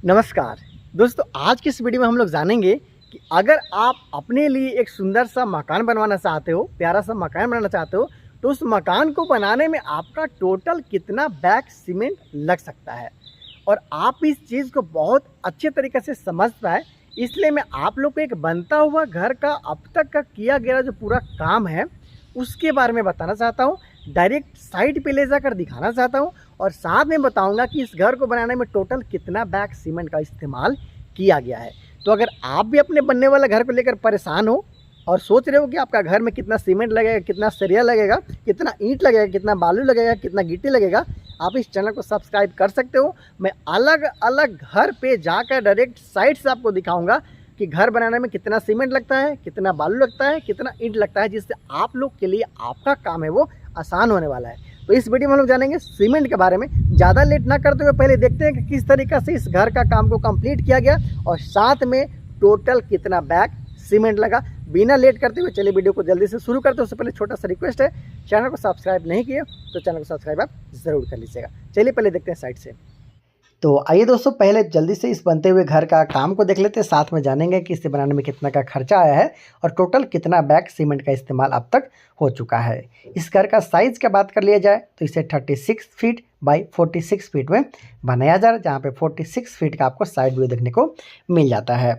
नमस्कार दोस्तों, आज की इस वीडियो में हम लोग जानेंगे कि अगर आप अपने लिए एक सुंदर सा मकान बनवाना चाहते हो, प्यारा सा मकान बनाना चाहते हो, तो उस मकान को बनाने में आपका टोटल कितना बैग सीमेंट लग सकता है। और आप इस चीज़ को बहुत अच्छे तरीके से समझ पाए, इसलिए मैं आप लोग को एक बनता हुआ घर का अब तक का किया गया जो पूरा काम है उसके बारे में बताना चाहता हूँ। डायरेक्ट साइट पे ले जाकर दिखाना चाहता हूँ और साथ में बताऊंगा कि इस घर को बनाने में टोटल कितना बैग सीमेंट का इस्तेमाल किया गया है। तो अगर आप भी अपने बनने वाले घर को लेकर परेशान हो और सोच रहे हो कि आपका घर में कितना सीमेंट लगेगा, कितना सरिया लगेगा, कितना ईंट लगेगा, कितना बालू लगेगा, कितना गिट्टी लगेगा, आप इस चैनल को सब्सक्राइब कर सकते हो। मैं अलग अलग घर पे जाकर डायरेक्ट साइट से आपको दिखाऊंगा कि घर बनाने में कितना सीमेंट लगता है, कितना बालू लगता है, कितना ईंट लगता है, जिससे आप लोग के लिए आपका काम है वो आसान होने वाला है। तो इस वीडियो में हम लोग जानेंगे सीमेंट के बारे में। ज़्यादा लेट ना करते हुए पहले देखते हैं कि किस तरीके से इस घर का काम को कंप्लीट किया गया और साथ में टोटल कितना बैग सीमेंट लगा। बिना लेट करते हुए चलिए वीडियो को जल्दी से शुरू करते हैं। उससे पहले छोटा सा रिक्वेस्ट है, चैनल को सब्सक्राइब नहीं किए तो चैनल को सब्सक्राइब आप ज़रूर कर लीजिएगा। चलिए पहले देखते हैं साइड से। तो आइए दोस्तों, पहले जल्दी से इस बनते हुए घर का काम को देख लेते हैं, साथ में जानेंगे कि इसे बनाने में कितना का खर्चा आया है और टोटल कितना बैग सीमेंट का इस्तेमाल अब तक हो चुका है। इस घर का साइज़ का बात कर लिया जाए तो इसे 36 फीट बाई 46 फीट में बनाया जा रहा है, जहाँ पे 46 फीट का आपको साइड व्यू देखने को मिल जाता है।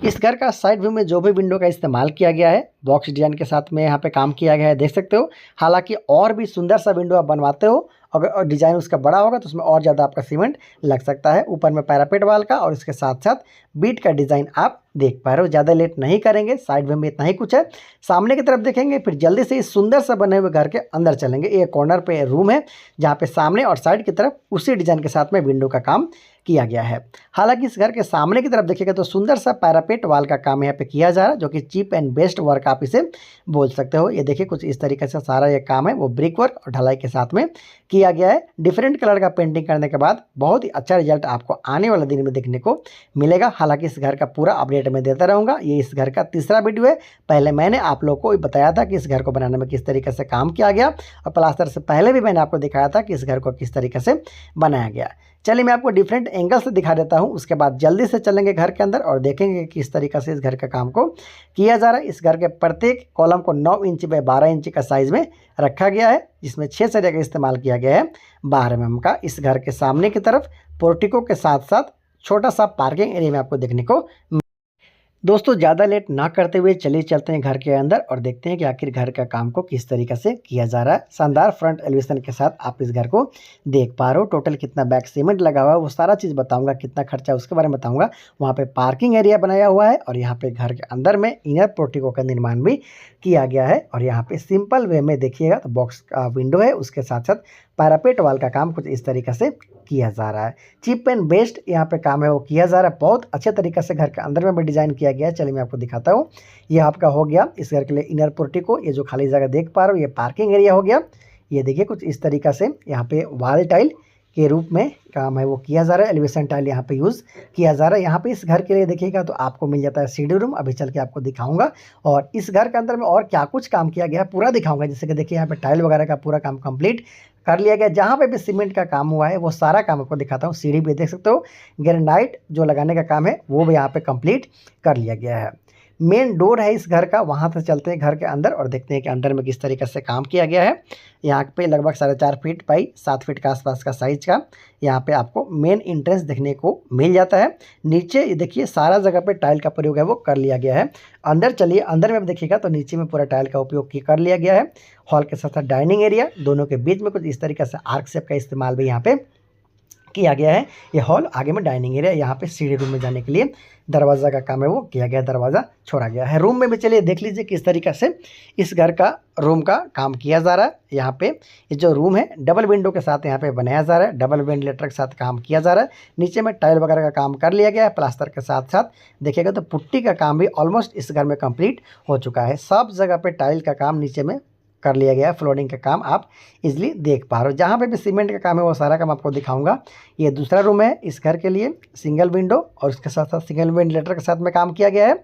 इस घर का साइड व्यू में जो भी विंडो का इस्तेमाल किया गया है बॉक्स डिजाइन के साथ में यहाँ पे काम किया गया है, देख सकते हो। हालांकि और भी सुंदर सा विंडो आप बनवाते हो, अगर डिज़ाइन उसका बड़ा होगा तो उसमें और ज़्यादा आपका सीमेंट लग सकता है। ऊपर में पैरापेट वाल का और इसके साथ साथ बीट का डिज़ाइन आप देख पा रहे हो। ज़्यादा लेट नहीं करेंगे, साइड व्यू में इतना ही कुछ है। सामने की तरफ देखेंगे, फिर जल्दी से इस सुंदर सा बने हुए घर के अंदर चलेंगे। एक कॉर्नर पे रूम है जहाँ पे सामने और साइड की तरफ उसी डिज़ाइन के साथ में विंडो का काम किया गया है। हालांकि इस घर के सामने की तरफ देखिएगा तो सुंदर सा पैरापेट वाल का काम यहाँ पे किया जा रहा है, जो कि चीप एंड बेस्ट वर्क आप इसे बोल सकते हो। ये देखिए कुछ इस तरीके से सारा ये काम है वो ब्रिक वर्क और ढलाई के साथ में किया गया है। डिफरेंट कलर का पेंटिंग करने के बाद बहुत ही अच्छा रिजल्ट आपको आने वाले दिन में देखने को मिलेगा। हालांकि इस घर का पूरा अपडेट मैं देता रहूँगा। ये इस घर का तीसरा वीडियो है। पहले मैंने आप लोग को बताया था कि इस घर को बनाने में किस तरीके से काम किया गया और प्लास्टर से पहले भी मैंने आपको दिखाया था कि इस घर को किस तरीके से बनाया गया। चलिए मैं आपको डिफरेंट एंगल से दिखा देता हूँ, उसके बाद जल्दी से चलेंगे घर के अंदर और देखेंगे कि किस तरीके से इस घर के काम को किया जा रहा है। इस घर के प्रत्येक कॉलम को 9 इंच बाय 12 इंच का साइज़ में रखा गया है, जिसमें 6 सरिया का इस्तेमाल किया गया है 12 mm का। इस घर के सामने की तरफ पोर्टिको के साथ साथ छोटा सा पार्किंग एरिया में आपको देखने को। दोस्तों ज़्यादा लेट ना करते हुए चलिए चलते हैं घर के अंदर और देखते हैं कि आखिर घर का काम को किस तरीके से किया जा रहा है। शानदार फ्रंट एलिवेशन के साथ आप इस घर को देख पा रहे हो। टोटल कितना बैग सीमेंट लगा हुआ है वो सारा चीज़ बताऊंगा, कितना खर्चा उसके बारे में बताऊंगा। वहाँ पे पार्किंग एरिया बनाया हुआ है और यहाँ पे घर के अंदर में इनर पोर्टिको का निर्माण भी किया गया है। और यहाँ पे सिंपल वे में देखिएगा तो बॉक्स का विंडो है, उसके साथ साथ पैरापेट वाल का काम कुछ इस तरीके से किया जा रहा है। चीप एंड बेस्ट यहाँ पे काम है वो किया जा रहा है। बहुत अच्छे तरीके से घर के अंदर में भी डिज़ाइन किया गया है। चलिए मैं आपको दिखाता हूँ। ये आपका हो गया इस घर के लिए इनर पोर्टिको। ये जो खाली जगह देख पा रहे हो ये पार्किंग एरिया हो गया। ये देखिए कुछ इस तरीका से यहाँ पे वॉल टाइल के रूप में काम है वो किया जा रहा है। एलिवेशन टाइल यहाँ पे यूज़ किया जा रहा है। यहाँ पे इस घर के लिए देखिएगा तो आपको मिल जाता है सीढ़ी रूम। अभी चल के आपको दिखाऊंगा और इस घर के अंदर में और क्या कुछ काम किया गया है पूरा दिखाऊंगा। जैसे कि देखिए यहाँ पे टाइल वगैरह का पूरा काम कंप्लीट कर लिया गया। जहाँ पे भी सीमेंट का काम हुआ है वो सारा काम आपको दिखाता हूँ। सीढ़ी भी देख सकते हो। ग्रेनाइट जो लगाने का काम है वो भी यहाँ पे कंप्लीट कर लिया गया है। मेन डोर है इस घर का, वहाँ से चलते हैं घर के अंदर और देखते हैं कि अंदर में किस तरीके से काम किया गया है। यहाँ पे लगभग 4.5 फीट बाई 7 फीट के आसपास का साइज का यहाँ पे आपको मेन एंट्रेंस देखने को मिल जाता है। नीचे देखिए सारा जगह पे टाइल का प्रयोग है वो कर लिया गया है। अंदर चलिए, अंदर में आप देखिएगा तो नीचे में पूरा टाइल का उपयोग कर लिया गया है। हॉल के साथ साथ डाइनिंग एरिया, दोनों के बीच में कुछ इस तरीके से आर्क शेप का इस्तेमाल भी यहाँ पे किया गया है। ये हॉल, आगे में डाइनिंग एरिया, यहाँ पे सीढ़ी रूम में जाने के लिए दरवाज़ा का काम है वो किया गया, दरवाज़ा छोड़ा गया है। रूम में भी चलिए देख लीजिए किस तरीके से इस घर का रूम का काम किया जा रहा है। यहाँ पे ये जो रूम है डबल विंडो के साथ यहाँ पे बनाया जा रहा है, डबल वेंटिलेटर के साथ काम किया जा रहा है। नीचे में टाइल वगैरह का काम कर लिया गया है। प्लास्टर के साथ साथ देखिएगा तो पुट्टी का काम भी ऑलमोस्ट इस घर में कंप्लीट हो चुका है। सब जगह पे टाइल का काम नीचे में कर लिया गया है। फ्लोरिंग का काम आप इजीली देख पा रहे हो। जहाँ पे भी सीमेंट का काम है वो सारा काम आपको दिखाऊंगा। ये दूसरा रूम है इस घर के लिए, सिंगल विंडो और उसके साथ साथ सिंगल वेंटिलेटर के साथ में काम किया गया है।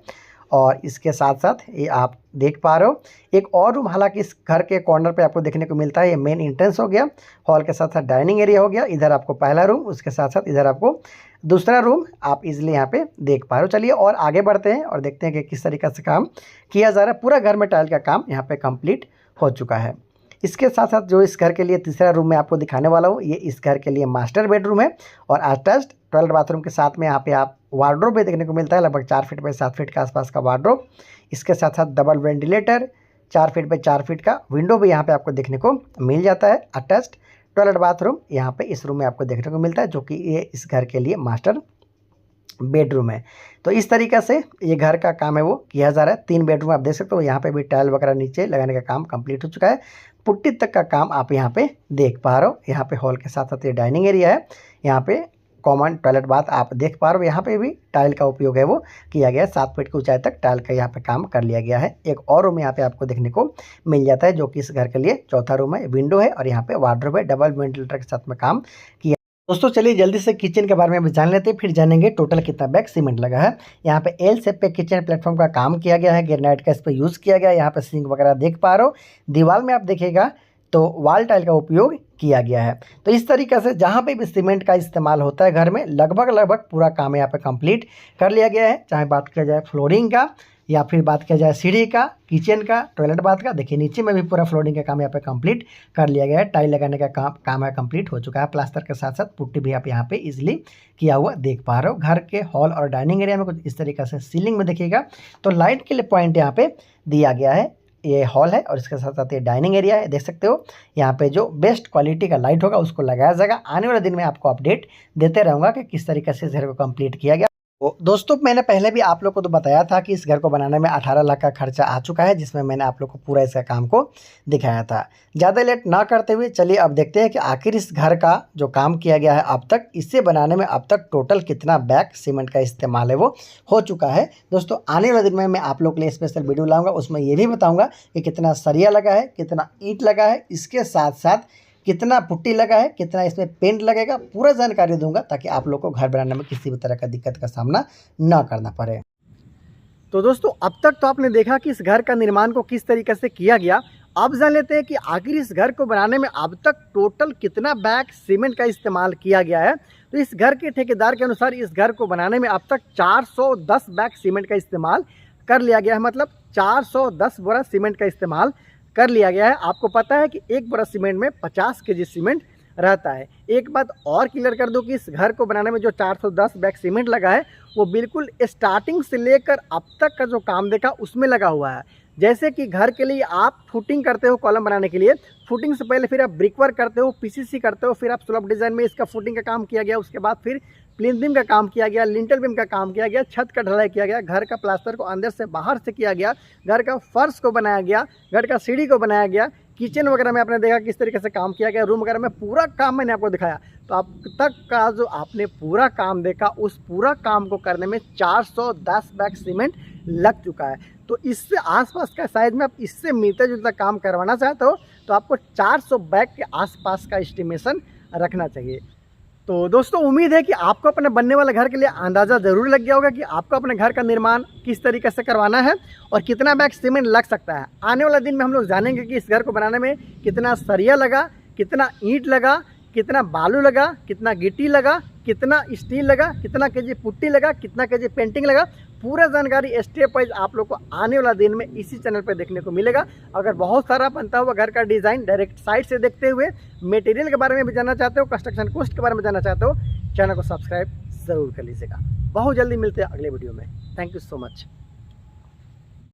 और इसके साथ साथ ये आप देख पा रहे हो एक और रूम, हालांकि इस घर के कॉर्नर पे आपको देखने को मिलता है। ये मेन एंट्रेंस हो गया, हॉल के साथ साथ डाइनिंग एरिया हो गया, इधर आपको पहला रूम, उसके साथ साथ इधर आपको दूसरा रूम आप इजीली यहाँ पे देख पा रहे हो। चलिए और आगे बढ़ते हैं और देखते हैं कि किस तरीके से काम किया जा रहा है। पूरा घर में टाइल का काम यहाँ पे कंप्लीट हो चुका है। इसके साथ साथ जो इस घर के लिए तीसरा रूम मैं आपको दिखाने वाला हूँ, ये इस घर के लिए मास्टर बेडरूम है और अटैच्ड टॉयलेट बाथरूम के साथ में यहाँ पे आप वार्डरोब भी देखने को मिलता है, लगभग 4 फीट बाई 7 फीट के आसपास का वार्डरोब। इसके साथ साथ double ventilator, 4 feet by 4 feet का विंडो भी यहाँ पे आपको देखने को मिल जाता है। अटैच्ड टॉयलेट बाथरूम यहाँ पे इस रूम में आपको देखने को मिलता है, जो कि ये इस घर के लिए मास्टर बेडरूम है। तो इस तरीक़े से ये घर का काम है वो किया जा रहा है। 3 बेडरूम आप देख सकते हो, यहाँ पे भी टाइल वगैरह नीचे लगाने का काम कंप्लीट हो चुका है। पुट्टी तक का काम आप यहाँ पे देख पा रहे हो। यहाँ पे हॉल के साथ साथ ये डाइनिंग एरिया है, यहाँ पे कॉमन टॉयलेट बाथ आप देख पा रहे हो। यहाँ पे भी टाइल का उपयोग है वो किया गया है, 7 फीट की ऊंचाई तक टाइल का यहाँ पे काम कर लिया गया है। एक और रूम यहाँ पे आपको देखने को मिल जाता है, जो कि इस घर के लिए चौथा रूम है। विंडो है और यहाँ पे वार्डरोब है, डबल वेंटिलेटर के साथ में काम किया। दोस्तों चलिए जल्दी से किचन के बारे में भी जान लेते हैं, फिर जानेंगे टोटल कितना बैग सीमेंट लगा है। यहाँ पे एल शेप पे किचन प्लेटफॉर्म का काम किया गया है, ग्रेनाइट का इस पर यूज़ किया गया है। यहाँ पे सिंक वगैरह देख पा रहे हो। दीवार में आप देखिएगा तो वॉल टाइल का उपयोग किया गया है। तो इस तरीके से जहाँ पे भी सीमेंट का इस्तेमाल होता है घर में, लगभग पूरा काम यहाँ पे कंप्लीट कर लिया गया है। चाहे बात किया जाए फ्लोरिंग का या फिर बात किया जाए सीढ़ी का, किचन का, टॉयलेट बाथ का, देखिए नीचे में भी पूरा फ्लोरिंग का काम यहाँ पे कंप्लीट कर लिया गया है। टाइल लगाने का काम है कंप्लीट हो चुका है। प्लास्टर के साथ साथ पुट्टी भी आप यहाँ पे इजीली किया हुआ देख पा रहे हो। घर के हॉल और डाइनिंग एरिया में कुछ इस तरीके से सीलिंग में देखिएगा तो लाइट के लिए पॉइंट यहाँ पे दिया गया है। ये हॉल है और इसके साथ साथ ये डाइनिंग एरिया है, देख सकते हो। यहाँ पे जो बेस्ट क्वालिटी का लाइट होगा उसको लगाया जाएगा। आने वाले दिन में आपको अपडेट देते रहूँगा कि किस तरीके से इस घर को कंप्लीट किया गया। दोस्तों मैंने पहले भी आप लोग को तो बताया था कि इस घर को बनाने में 18 लाख का खर्चा आ चुका है, जिसमें मैंने आप लोग को पूरा इसका काम को दिखाया था। ज़्यादा लेट ना करते हुए चलिए अब देखते हैं कि आखिर इस घर का जो काम किया गया है अब तक, इसे बनाने में अब तक टोटल कितना बैग सीमेंट का इस्तेमाल है वो हो चुका है। दोस्तों आने वाले दिन में मैं आप लोग के लिए स्पेशल वीडियो लाऊंगा, उसमें ये भी बताऊँगा कि कितना सरिया लगा है, कितना ईंट लगा है, इसके साथ साथ कितना पुट्टी लगा है, कितना इसमें पेंट लगेगा, पूरा जानकारी दूंगा ताकि आप लोग को घर बनाने में किसी भी तरह का दिक्कत का सामना ना करना पड़े। तो दोस्तों अब तक तो आपने देखा कि इस घर का निर्माण को किस तरीके से किया गया। अब जान लेते हैं कि आखिर इस घर को बनाने में अब तक टोटल कितना बैग सीमेंट का इस्तेमाल किया गया है। तो इस घर के ठेकेदार के अनुसार इस घर को बनाने में अब तक 410 बैग सीमेंट का इस्तेमाल कर लिया गया है, मतलब 410 बोरा सीमेंट का इस्तेमाल कर लिया गया है। आपको पता है कि एक बोरा सीमेंट में 50 केजी सीमेंट रहता है। एक बात और क्लियर कर दूं कि इस घर को बनाने में जो 410 बैग सीमेंट लगा है वो बिल्कुल स्टार्टिंग से लेकर अब तक का जो काम देखा उसमें लगा हुआ है। जैसे कि घर के लिए आप फुटिंग करते हो कॉलम बनाने के लिए, फुटिंग से पहले फिर आप ब्रिक वर्क करते हो, पीसीसी करते हो, फिर आप स्लैब डिज़ाइन में इसका फुटिंग का काम किया गया, उसके बाद फिर प्लिंथ बीम का काम किया गया, लिंटल बीम का काम किया गया, छत का ढलाई किया गया, घर का प्लास्टर को अंदर से बाहर से किया गया, घर का फर्श को बनाया गया, घर का सीढ़ी को बनाया गया, किचन वगैरह में आपने देखा किस तरीके से काम किया गया, रूम वगैरह में पूरा काम मैंने आपको दिखाया। तो अब तक का जो आपने पूरा काम देखा उस पूरा काम को करने में 410 बैग सीमेंट लग चुका है। तो इससे आसपास का साइज में आप इससे मिलता जुलता काम करवाना चाहते हो तो आपको 400 बैग के आसपास का एस्टिमेशन रखना चाहिए। तो दोस्तों उम्मीद है कि आपको अपने बनने वाले घर के लिए अंदाज़ा ज़रूर लग गया होगा कि आपको अपने घर का निर्माण किस तरीके से करवाना है और कितना बैग सीमेंट लग सकता है। आने वाले दिन में हम लोग जानेंगे कि इस घर को बनाने में कितना सरिया लगा, कितना ईंट लगा, कितना बालू लगा, कितना गिट्टी लगा, कितना स्टील लगा, कितना केजी पुट्टी लगा, कितना केजी पेंटिंग लगा। पूरा जानकारी स्टेप वाइज आप लोग को आने वाला दिन में इसी चैनल पर देखने को मिलेगा। अगर बहुत सारा बनता हुआ घर का डिज़ाइन डायरेक्ट साइड से देखते हुए मटेरियल के बारे में भी जानना चाहते हो, कंस्ट्रक्शन कॉस्ट के बारे में जानना चाहते हो, चैनल को सब्सक्राइब ज़रूर कर लीजिएगा। बहुत जल्दी मिलते हैं अगले वीडियो में। Thank you so much.